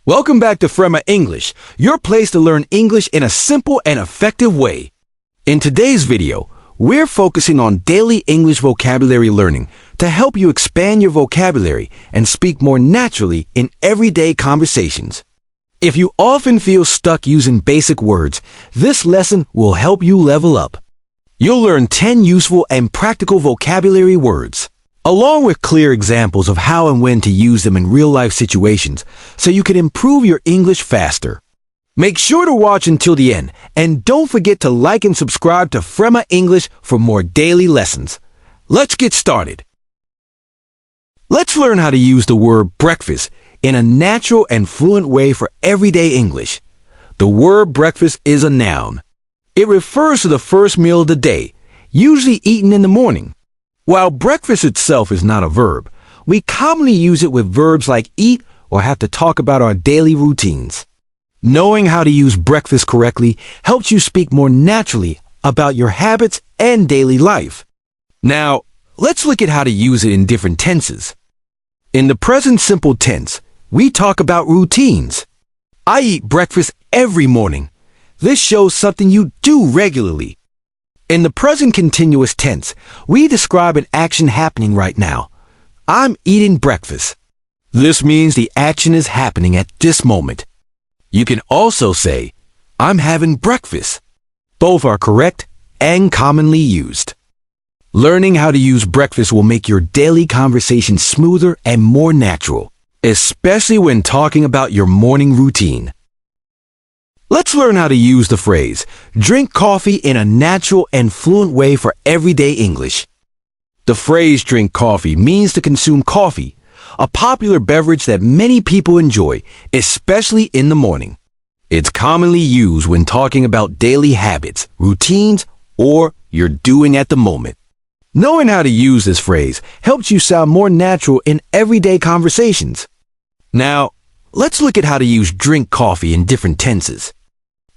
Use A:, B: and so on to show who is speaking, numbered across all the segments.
A: Welcome back to Fremma English, your place to learn English in a simple and effective way. In today's video, we're focusing on daily English vocabulary learning to help you expand your vocabulary and speak more naturally in everyday conversations. If you often feel stuck using basic words, this lesson will help you level up. You'll learn 10 useful and practical vocabulary words, along with clear examples of how and when to use them in real-life situations so you can improve your English faster. Make sure to watch until the end, and don't forget to like and subscribe to Fremma English for more daily lessons. Let's get started. Let's learn how to use the word breakfast in a natural and fluent way for everyday English. The word breakfast is a noun. It refers to the first meal of the day, usually eaten in the morning. While breakfast itself is not a verb, we commonly use it with verbs like eat or have to talk about our daily routines. Knowing how to use breakfast correctly helps you speak more naturally about your habits and daily life. Now, let's look at how to use it in different tenses. In the present simple tense, we talk about routines. I eat breakfast every morning. This shows something you do regularly. In the present continuous tense, we describe an action happening right now. I'm eating breakfast. This means the action is happening at this moment. You can also say, I'm having breakfast. Both are correct and commonly used. Learning how to use breakfast will make your daily conversation smoother and more natural, especially when talking about your morning routine. Let's learn how to use the phrase, drink coffee in a natural and fluent way for everyday English. The phrase drink coffee means to consume coffee, a popular beverage that many people enjoy, especially in the morning. It's commonly used when talking about daily habits, routines, or you're doing at the moment. Knowing how to use this phrase helps you sound more natural in everyday conversations. Now, let's look at how to use drink coffee in different tenses.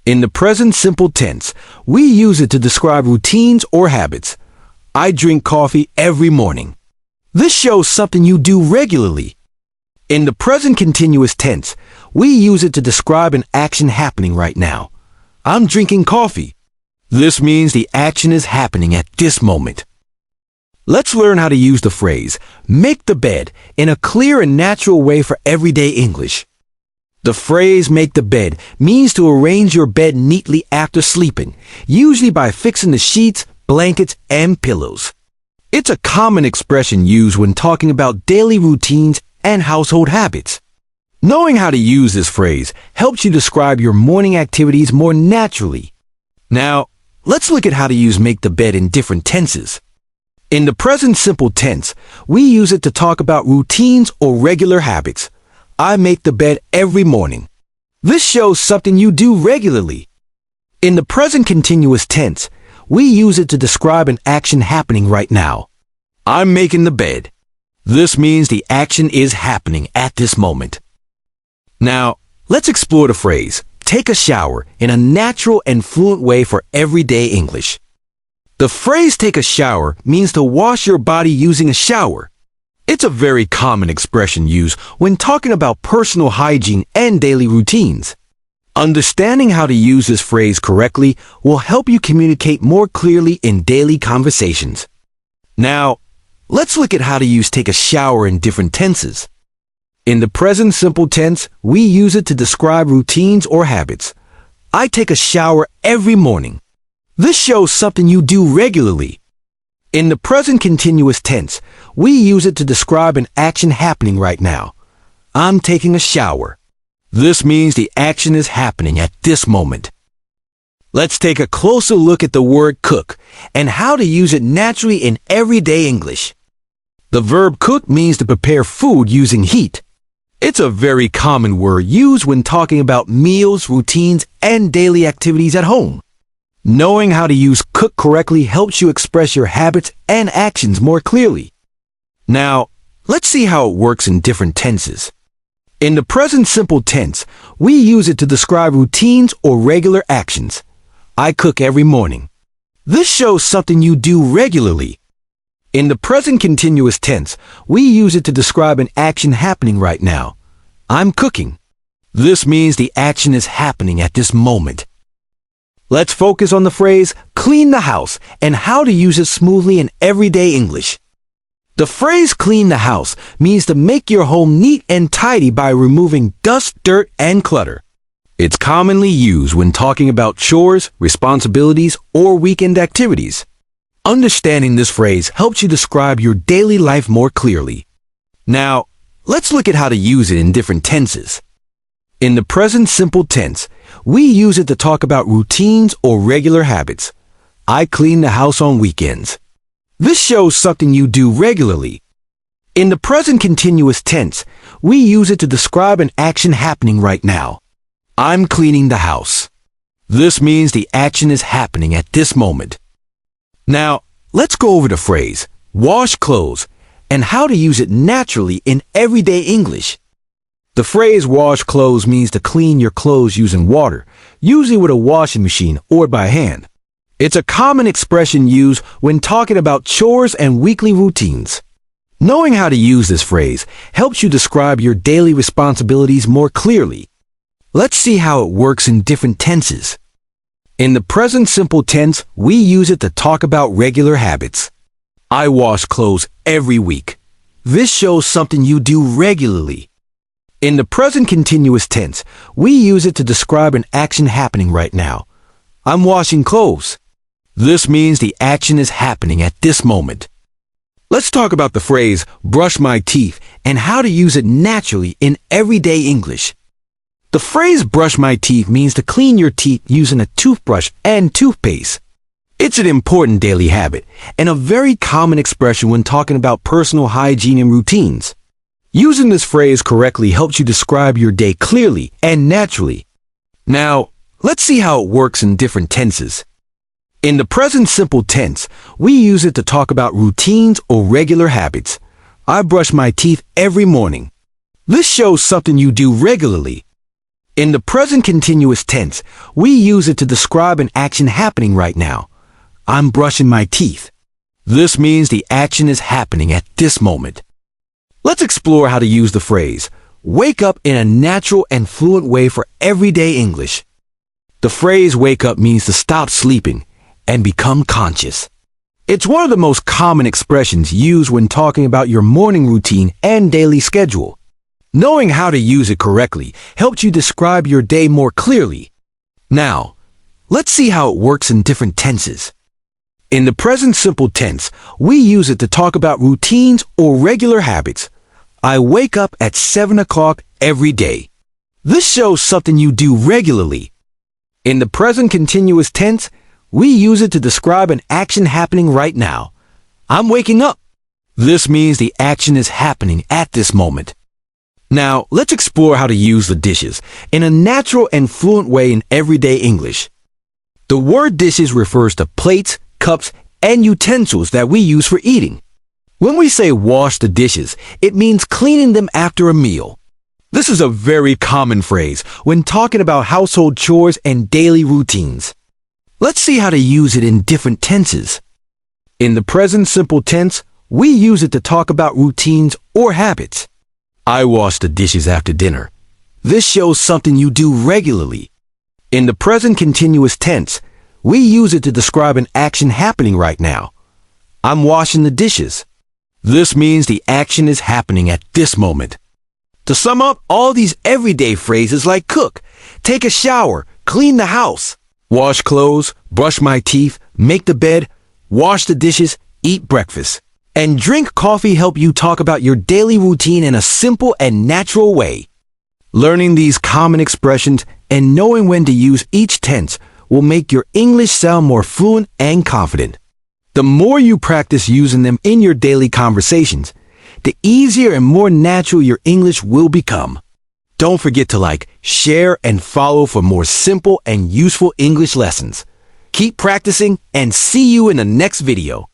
A: In the present simple tense, we use it to describe routines or habits. I drink coffee every morning. This shows something you do regularly. In the present continuous tense, we use it to describe an action happening right now. I'm drinking coffee. This means the action is happening at this moment. Let's learn how to use the phrase, make the bed, in a clear and natural way for everyday English. The phrase make the bed means to arrange your bed neatly after sleeping, usually by fixing the sheets, blankets, and pillows. It's a common expression used when talking about daily routines and household habits. Knowing how to use this phrase helps you describe your morning activities more naturally. Now, let's look at how to use make the bed in different tenses. In the present simple tense, we use it to talk about routines or regular habits. I make the bed every morning. This shows something you do regularly. In the present continuous tense, we use it to describe an action happening right now. I'm making the bed. This means the action is happening at this moment. Now, let's explore the phrase, take a shower, in a natural and fluent way for everyday English. The phrase take a shower means to wash your body using a shower. It's a very common expression used when talking about personal hygiene and daily routines. Understanding how to use this phrase correctly will help you communicate more clearly in daily conversations. Now, let's look at how to use take a shower in different tenses. In the present simple tense, we use it to describe routines or habits. I take a shower every morning. This shows something you do regularly. In the present continuous tense, we use it to describe an action happening right now. I'm taking a shower. This means the action is happening at this moment. Let's take a closer look at the word cook and how to use it naturally in everyday English. The verb cook means to prepare food using heat. It's a very common word used when talking about meals, routines, and daily activities at home. Knowing how to use cook correctly helps you express your habits and actions more clearly. Now, let's see how it works in different tenses. In the present simple tense, we use it to describe routines or regular actions. I cook every morning. This shows something you do regularly. In the present continuous tense, we use it to describe an action happening right now. I'm cooking. This means the action is happening at this moment. Let's focus on the phrase clean the house and how to use it smoothly in everyday English. The phrase clean the house means to make your home neat and tidy by removing dust, dirt, and clutter. It's commonly used when talking about chores, responsibilities, or weekend activities. Understanding this phrase helps you describe your daily life more clearly. Now, let's look at how to use it in different tenses. In the present simple tense, we use it to talk about routines or regular habits. I clean the house on weekends. This shows something you do regularly. In the present continuous tense, we use it to describe an action happening right now. I'm cleaning the house. This means the action is happening at this moment. Now, let's go over the phrase wash clothes and how to use it naturally in everyday English. The phrase wash clothes means to clean your clothes using water, usually with a washing machine or by hand. It's a common expression used when talking about chores and weekly routines. Knowing how to use this phrase helps you describe your daily responsibilities more clearly. Let's see how it works in different tenses. In the present simple tense, we use it to talk about regular habits. I wash clothes every week. This shows something you do regularly. In the present continuous tense, we use it to describe an action happening right now. I'm washing clothes. This means the action is happening at this moment. Let's talk about the phrase brush my teeth and how to use it naturally in everyday English. The phrase brush my teeth means to clean your teeth using a toothbrush and toothpaste. It's an important daily habit and a very common expression when talking about personal hygiene and routines. Using this phrase correctly helps you describe your day clearly and naturally. Now, let's see how it works in different tenses. In the present simple tense, we use it to talk about routines or regular habits. I brush my teeth every morning. This shows something you do regularly. In the present continuous tense, we use it to describe an action happening right now. I'm brushing my teeth. This means the action is happening at this moment. Let's explore how to use the phrase wake up in a natural and fluent way for everyday English. The phrase wake up means to stop sleeping and become conscious. It's one of the most common expressions used when talking about your morning routine and daily schedule. Knowing how to use it correctly helps you describe your day more clearly. Now, let's see how it works in different tenses. In the present simple tense, we use it to talk about routines or regular habits. I wake up at 7 o'clock every day. This shows something you do regularly. In the present continuous tense, we use it to describe an action happening right now. I'm waking up. This means the action is happening at this moment. Now, let's explore how to use the dishes in a natural and fluent way in everyday English. The word dishes refers to plates, cups, and utensils that we use for eating. When we say wash the dishes, it means cleaning them after a meal. This is a very common phrase when talking about household chores and daily routines. Let's see how to use it in different tenses. In the present simple tense, we use it to talk about routines or habits. I wash the dishes after dinner. This shows something you do regularly. In the present continuous tense, we use it to describe an action happening right now. I'm washing the dishes. This means the action is happening at this moment. To sum up, all these everyday phrases like cook, take a shower, clean the house, wash clothes, brush my teeth, make the bed, wash the dishes, eat breakfast, and drink coffee help you talk about your daily routine in a simple and natural way. Learning these common expressions and knowing when to use each tense will make your English sound more fluent and confident. The more you practice using them in your daily conversations, the easier and more natural your English will become. Don't forget to like, share, and follow for more simple and useful English lessons. Keep practicing and see you in the next video.